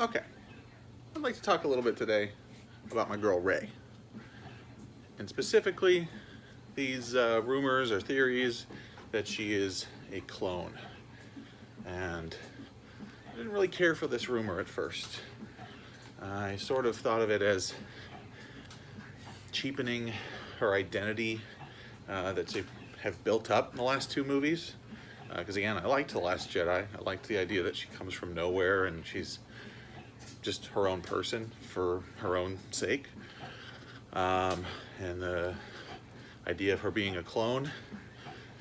Okay, I'd like to talk a little bit today about my girl Rey, and specifically these rumors or theories that she is a clone. And I didn't really care for this rumor at first. I sort of thought of it as cheapening her identity that they have built up in the last two movies. Because again, I liked The Last Jedi. I liked the idea that she comes from nowhere and she's just her own person for her own sake. And the idea of her being a clone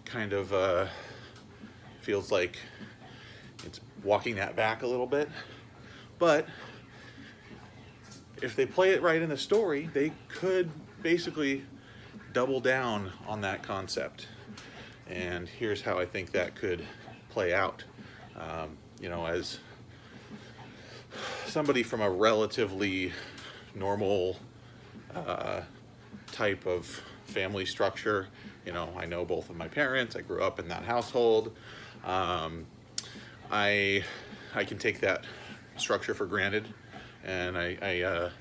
kind of feels like it's walking that back a little bit. But if they play it right in the story, they could basically double down on that concept. And here's how I think that could play out. As somebody from a relatively normal type of family structure, I know both of my parents. I grew up in that household. I can take that structure for granted, and I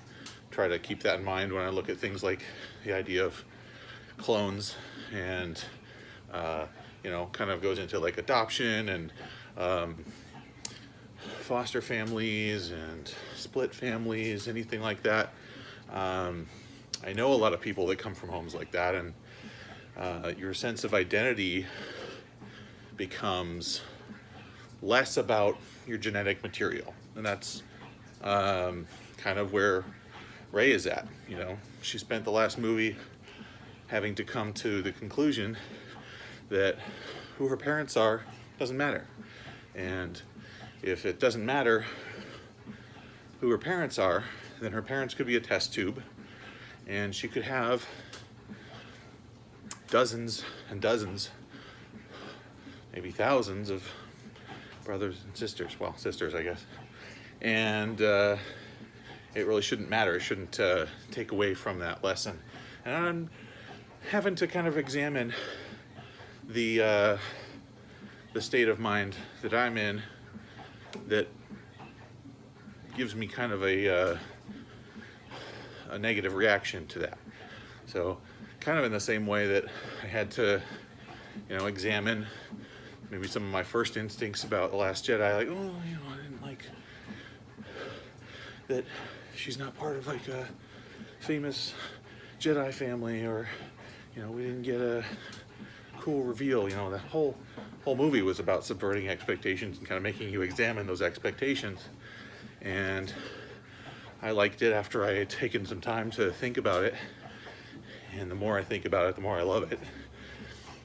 try to keep that in mind when I look at things like the idea of clones and kind of goes into like adoption and foster families and split families, anything like that. I know a lot of people that come from homes like that, and your sense of identity becomes less about your genetic material, and that's kind of where Rey is at. She spent the last movie having to come to the conclusion that who her parents are doesn't matter. And if it doesn't matter who her parents are, then her parents could be a test tube, and she could have dozens and dozens, maybe thousands of brothers and sisters. Well, sisters, I guess. And it really shouldn't matter. It shouldn't take away from that lesson. And I'm having to kind of examine the state of mind that I'm in that gives me kind of a negative reaction to that. So kind of in the same way that I had to, examine maybe some of my first instincts about The Last Jedi, like, I didn't like that she's not part of like a famous Jedi family, or, we didn't get a cool reveal. The whole movie was about subverting expectations and kind of making you examine those expectations. And I liked it after I had taken some time to think about it. And the more I think about it, the more I love it.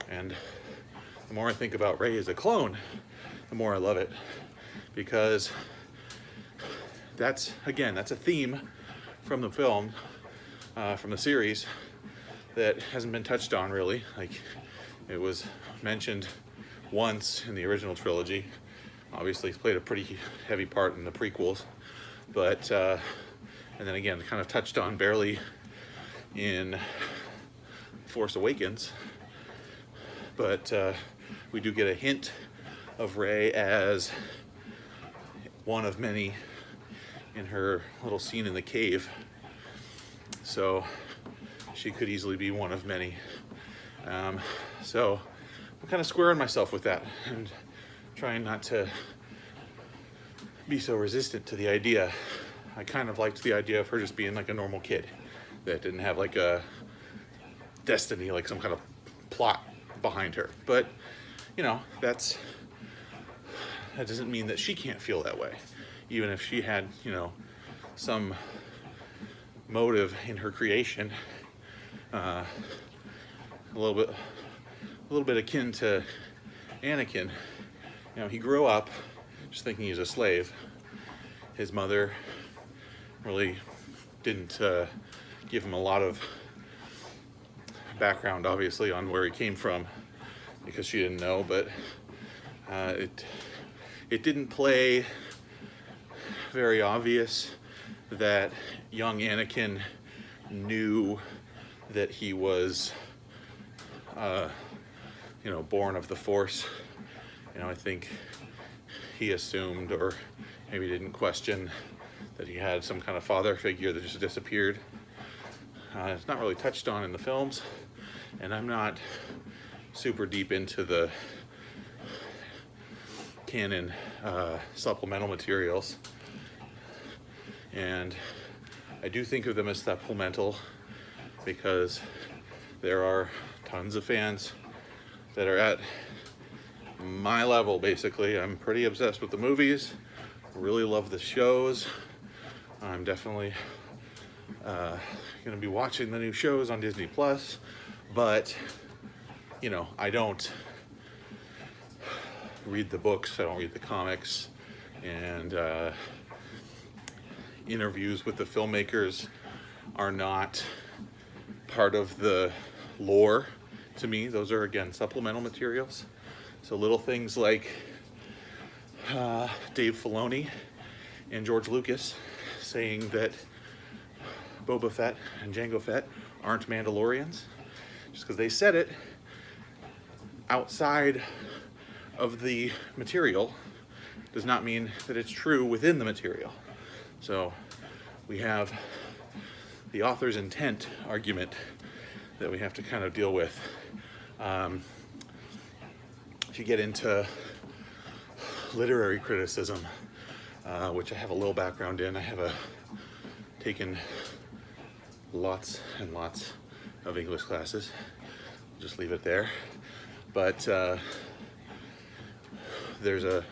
And the more I think about Rey as a clone, the more I love it. Because that's a theme from the film, from the series, that hasn't been touched on really. Like, it was mentioned once in the original trilogy. Obviously, it's played a pretty heavy part in the prequels, but and then again, kind of touched on barely in Force Awakens. But we do get a hint of Rey as one of many in her little scene in the cave. So she could easily be one of many. So I'm kind of squaring myself with that and trying not to be so resistant to the idea. I kind of liked the idea of her just being like a normal kid that didn't have like a destiny, like some kind of plot behind her. But, that doesn't mean that she can't feel that way. Even if she had, some motive in her creation, a little bit akin to Anakin. He grew up just thinking he's a slave. His mother really didn't give him a lot of background, obviously, on where he came from, because she didn't know. But it didn't play very obvious that young Anakin knew that he was, born of the Force. I think he assumed, or maybe didn't question, that he had some kind of father figure that just disappeared. It's not really touched on in the films, and I'm not super deep into the canon supplemental materials, and I do think of them as supplemental because there are tons of fans that are at my level. Basically, I'm pretty obsessed with the movies, really love the shows. I'm definitely going to be watching the new shows on Disney Plus, but you know, I don't read the books, I don't read the comics, and interviews with the filmmakers are not part of the lore to me. Those are, again, supplemental materials. So little things like Dave Filoni and George Lucas saying that Boba Fett and Jango Fett aren't Mandalorians, just because they said it outside of the material does not mean that it's true within the material. So we have the author's intent argument that we have to kind of deal with. If you get into literary criticism, which I have a little background in, I have taken lots and lots of English classes. I'll just leave it there. But there's a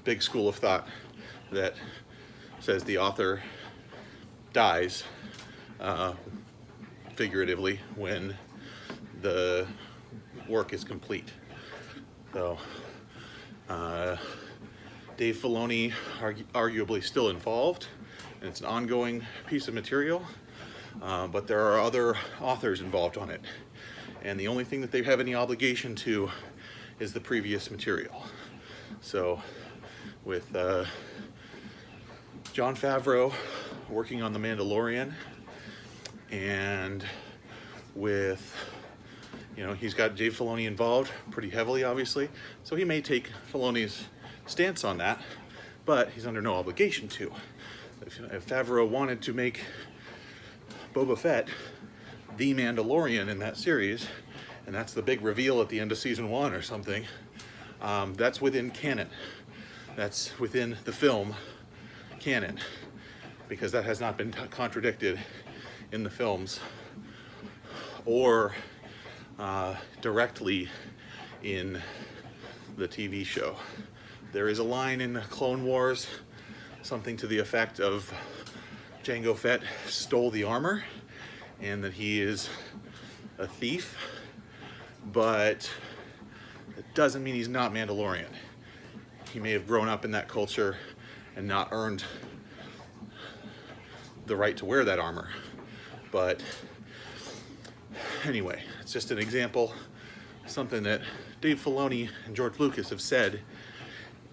big school of thought that says the author dies, figuratively, when the work is complete. So Dave Filoni arguably still involved, and it's an ongoing piece of material, but there are other authors involved on it, and the only thing that they have any obligation to is the previous material. So with Jon Favreau working on The Mandalorian, and with, you know, he's got Dave Filoni involved pretty heavily, obviously, so he may take Filoni's stance on that, but he's under no obligation to. If Favreau wanted to make Boba Fett the Mandalorian in that series, and that's the big reveal at the end of season 1 or something, that's within canon. That's within the film canon, because that has not been contradicted in the films or directly in the TV show. There is a line in the Clone Wars, something to the effect of Jango Fett stole the armor and that he is a thief, but it doesn't mean he's not Mandalorian. He may have grown up in that culture and not earned the right to wear that armor. But anyway, it's just an example, something that Dave Filoni and George Lucas have said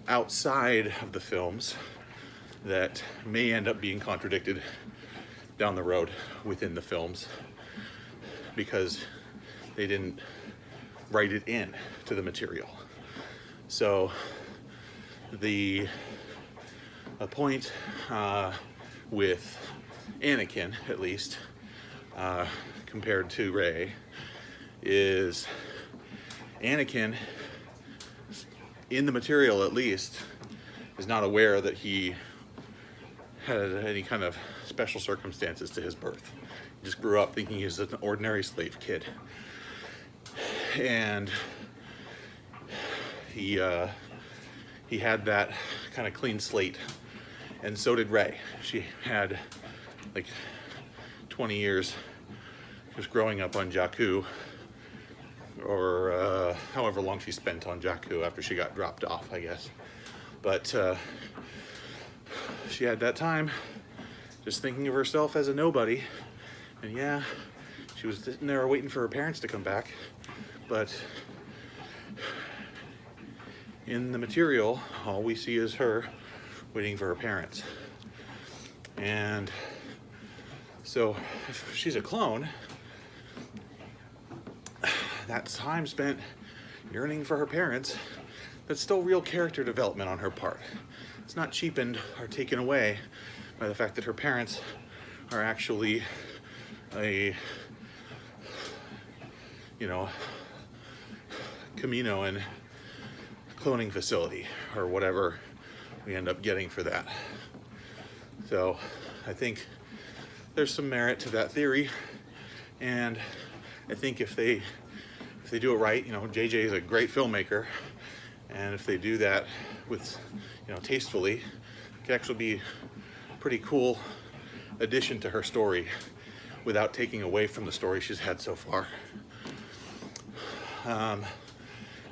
outside of the films that may end up being contradicted down the road within the films, because they didn't write it in to the material. So the point with Anakin, at least, compared to Rey, is Anakin, in the material at least, is not aware that he had any kind of special circumstances to his birth. He just grew up thinking he was an ordinary slave kid. And he had that kind of clean slate, and so did Rey. She had like 20 years just growing up on Jakku, or however long she spent on Jakku after she got dropped off, I guess. But she had that time just thinking of herself as a nobody, and yeah, she was sitting there waiting for her parents to come back. But in the material, all we see is her waiting for her parents. And so if she's a clone, that time spent yearning for her parents, that's still real character development on her part. it's not cheapened or taken away by the fact that her parents are actually a, Camino and cloning facility, or whatever we end up getting for that. So I think there's some merit to that theory, and I think if they do it right, JJ is a great filmmaker, and if they do that with, tastefully, it could actually be a pretty cool addition to her story without taking away from the story she's had so far.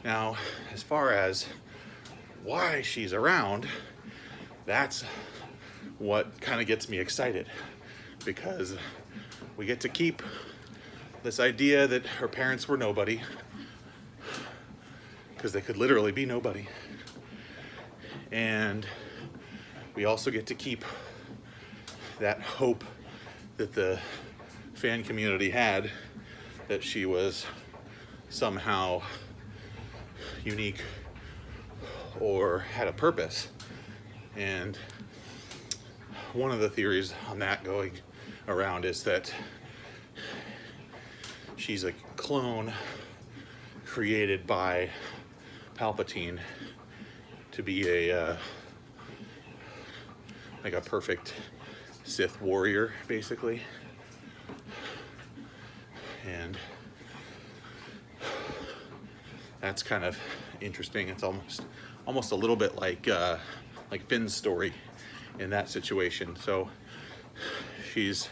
Now, as far as why she's around, that's what kind of gets me excited, because we get to keep this idea that her parents were nobody, because they could literally be nobody. And we also get to keep that hope that the fan community had, that she was somehow unique or had a purpose. And one of the theories on that going around is that she's a clone created by Palpatine to be a perfect Sith warrior, basically. And that's kind of interesting. It's almost a little bit like Finn's story in that situation. So she's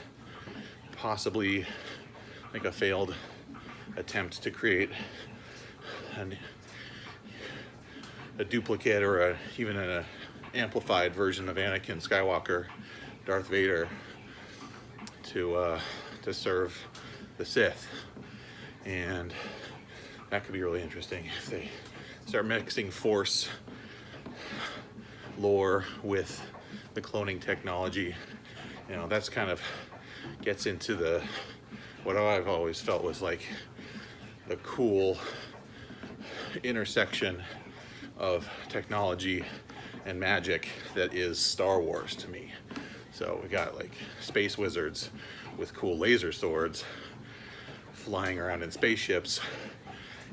possibly like a failed attempt to create a duplicate or even an amplified version of Anakin Skywalker, Darth Vader, to serve the Sith. And that could be really interesting if they start mixing Force lore with the cloning technology. That's kind of gets into what I've always felt was like the cool intersection of technology and magic that is Star Wars to me. So we got like space wizards with cool laser swords flying around in spaceships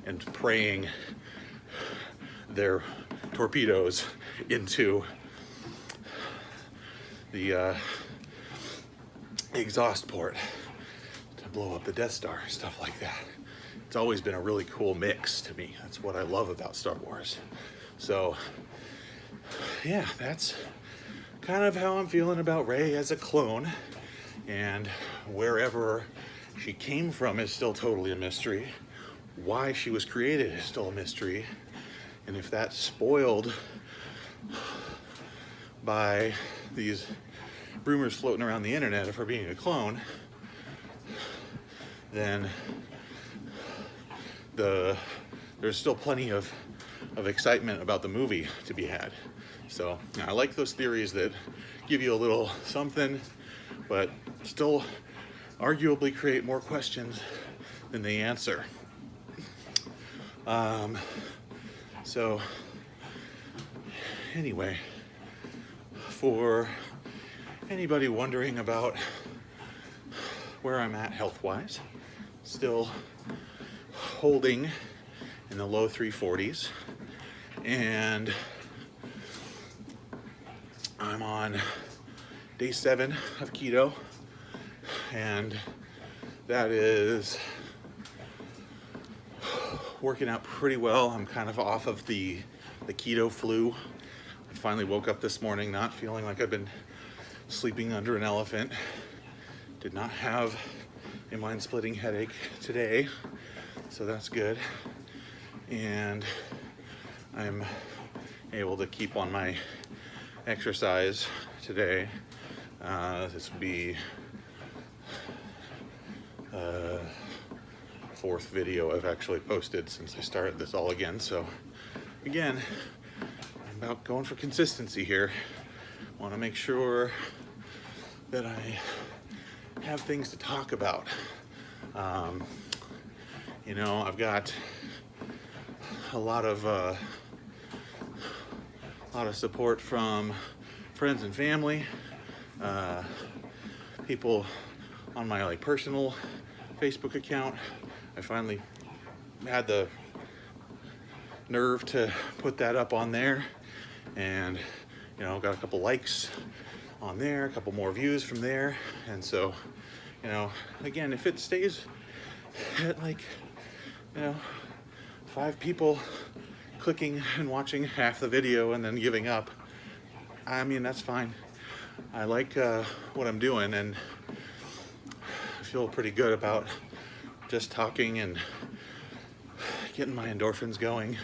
and praying their torpedoes into the exhaust port to blow up the Death Star, stuff like that. It's always been a really cool mix to me. That's what I love about Star Wars. So yeah, that's kind of how I'm feeling about Rey as a clone, and wherever she came from is still totally a mystery. Why she was created is still a mystery. And if that's spoiled by these rumors floating around the internet of her being a clone, then there's still plenty of excitement about the movie to be had. So I like those theories that give you a little something, but still arguably create more questions than they answer. So anyway, for anybody wondering about where I'm at health-wise, still holding in the low 340s, and I'm on day 7 of keto, and that is working out pretty well. I'm kind of off of the keto flu. I finally woke up this morning not feeling like I've been sleeping under an elephant. Did not have a mind-splitting headache today, so that's good. And I'm able to keep on my exercise today. This would be fourth video I've actually posted since I started this all again. So again, I'm about going for consistency here. Want to make sure that I have things to talk about. I've got a lot of a lot of support from friends and family, people on my like personal Facebook account. I finally had the nerve to put that up on there, and you know, got a couple likes on there, a couple more views from there. And so, you know, again, if it stays at like, you know, 5 people clicking and watching half the video and then giving up, I mean, that's fine. I like what I'm doing, and I feel pretty good about just talking and getting my endorphins going,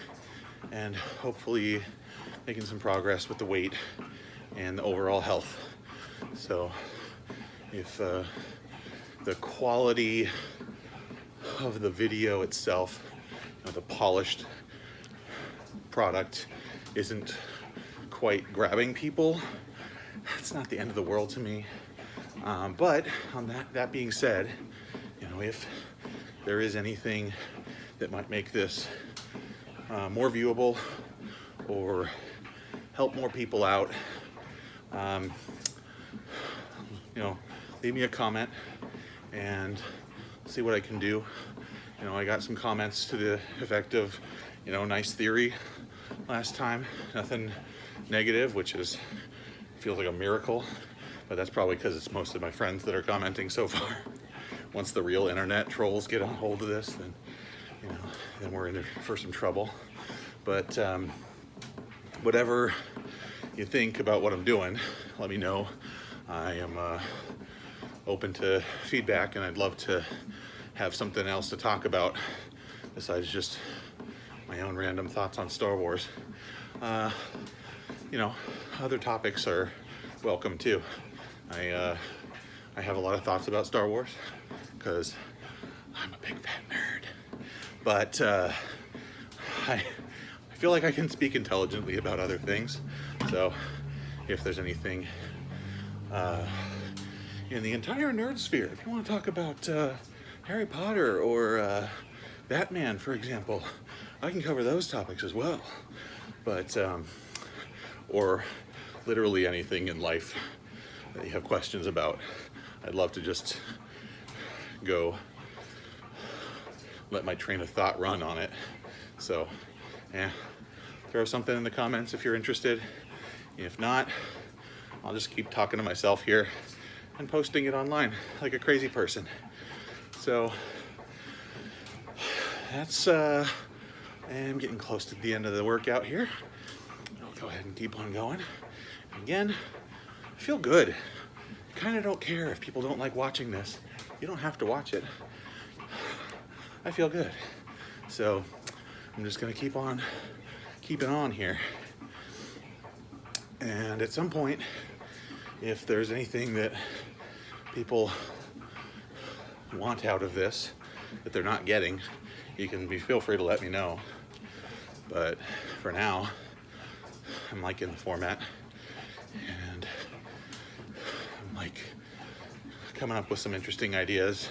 and hopefully making some progress with the weight and the overall health. So if the quality of the video itself, you know, the polished product isn't quite grabbing people, it's not the end of the world to me. But on that being said, you know, if there is anything that might make this more viewable or help more people out, you know, leave me a comment and see what I can do. You know, I got some comments to the effect of, you know, nice theory last time, nothing negative, which feels like a miracle, but that's probably because it's most of my friends that are commenting so far. Once the real internet trolls get a hold of this, then, you know, then we're in for some trouble. But whatever you think about what I'm doing, let me know. I am open to feedback, and I'd love to have something else to talk about besides just my own random thoughts on Star Wars. You know, other topics are welcome too. I have a lot of thoughts about Star Wars because I'm a big fat nerd, but I feel like I can speak intelligently about other things. So if there's anything in the entire nerd sphere, if you want to talk about Harry Potter or Batman, for example, I can cover those topics as well. But or literally anything in life that you have questions about, I'd love to just go let my train of thought run on it. So yeah, throw something in the comments if you're interested. If not, I'll just keep talking to myself here and posting it online like a crazy person. So that's I'm getting close to the end of the workout here. I'll go ahead and keep on going. Again, I feel good. I kind of don't care if people don't like watching this. You don't have to watch it. I feel good. So I'm just gonna keep on keeping on here. And at some point, if there's anything that people want out of this that they're not getting, you can feel free to let me know. But for now, I'm liking the format, and I'm like coming up with some interesting ideas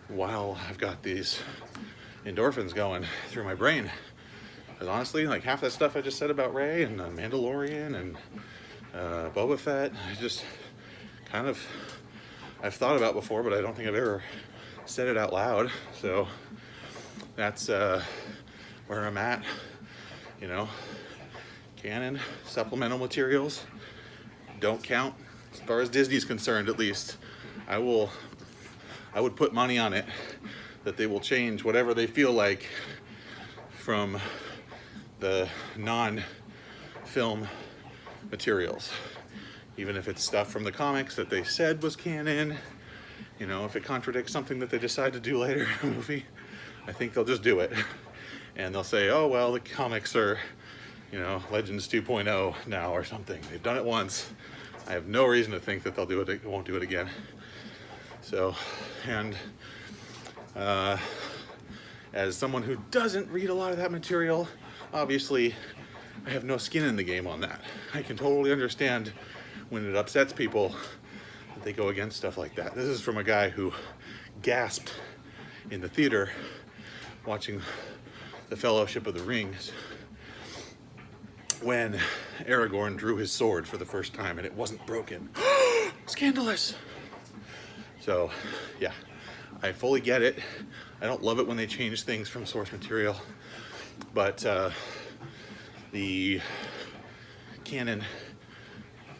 while I've got these endorphins going through my brain. Because honestly, like half that stuff I just said about Rey and Mandalorian and Boba Fett, I just kind of, I've thought about before, but I don't think I've ever said it out loud. So that's where I'm at. You know, canon, supplemental materials don't count as far as Disney's concerned. At least I would put money on it that they will change whatever they feel like from the non-film materials, even if it's stuff from the comics that they said was canon. You know, if it contradicts something that they decide to do later in a movie, I think they'll just do it. And they'll say, oh, well, the comics are, you know, Legends 2.0 now or something. They've done it once. I have no reason to think that they'll do it, won't do it again. So, and as someone who doesn't read a lot of that material, obviously I have no skin in the game on that. I can totally understand when it upsets people that they go against stuff like that. This is from a guy who gasped in the theater watching The Fellowship of the Rings when Aragorn drew his sword for the first time and it wasn't broken. Scandalous! So, yeah, I fully get it. I don't love it when they change things from source material, but the canon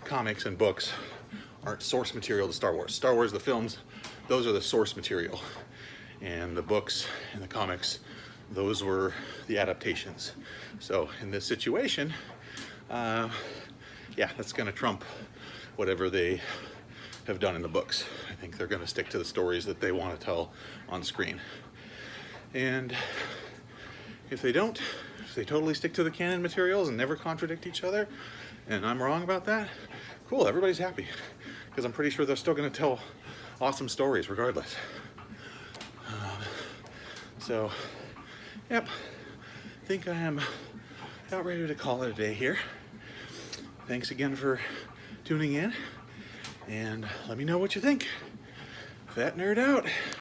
comics and books aren't source material to Star Wars. Star Wars, the films, those are the source material. And the books and the comics, those were the adaptations. So in this situation, yeah, that's going to trump whatever they have done in the books. I think they're going to stick to the stories that they want to tell on screen. And if they don't, if they totally stick to the canon materials and never contradict each other, and I'm wrong about that, cool, everybody's happy. Because I'm pretty sure they're still going to tell awesome stories regardless. So, yep, I think I am about ready to call it a day here. Thanks again for tuning in, and let me know what you think. Fat Nerd out.